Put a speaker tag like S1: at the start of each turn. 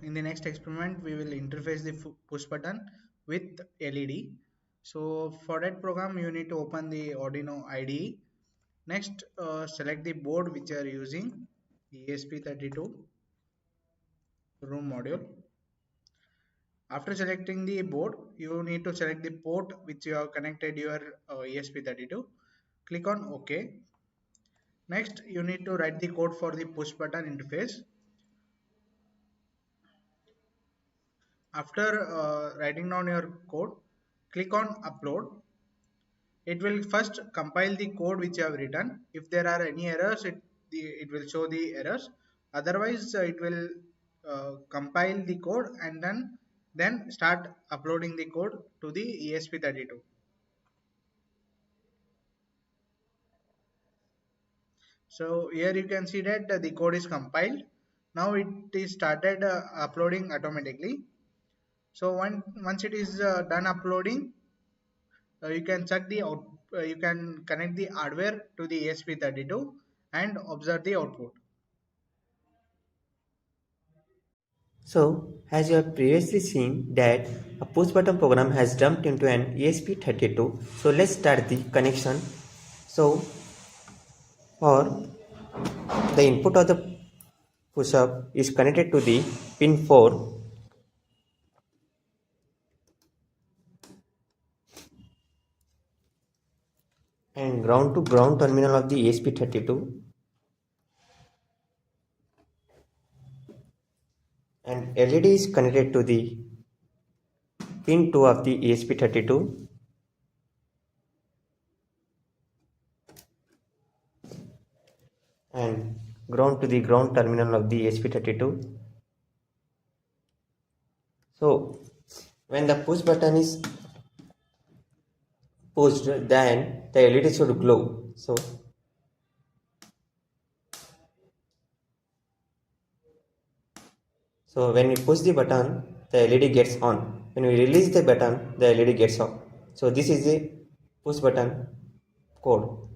S1: In the next experiment, we will interface the push button with LED. So for that program, you need to open the Arduino IDE. Next, select the board which you are using, ESP32 room module. After selecting the board, you need to select the port which you have connected your ESP32. Click on OK. Next, you need to write the code for the push button interface. After writing down your code, click on upload. It will first compile the code which you have written. If there are any errors, it will show the errors. Otherwise, it will compile the code and then start uploading the code to the ESP32. So here you can see that the code is compiled. Now it is started uploading automatically. So once it is done uploading, you can check the out. You can connect the hardware to the ESP32 and observe the output.
S2: So, as you have previously seen that a push button program has jumped into an ESP32. So let's start the connection. So, or the input of the push up is connected to the pin 4 and ground to ground terminal of the ESP32, and LED is connected to the pin 2 of the ESP32, and ground to the ground terminal of the ESP32. So when the push button is pushed, then the LED should glow. So when we push the button, the LED gets on. When we release the button, the LED gets off. So this is a push button code.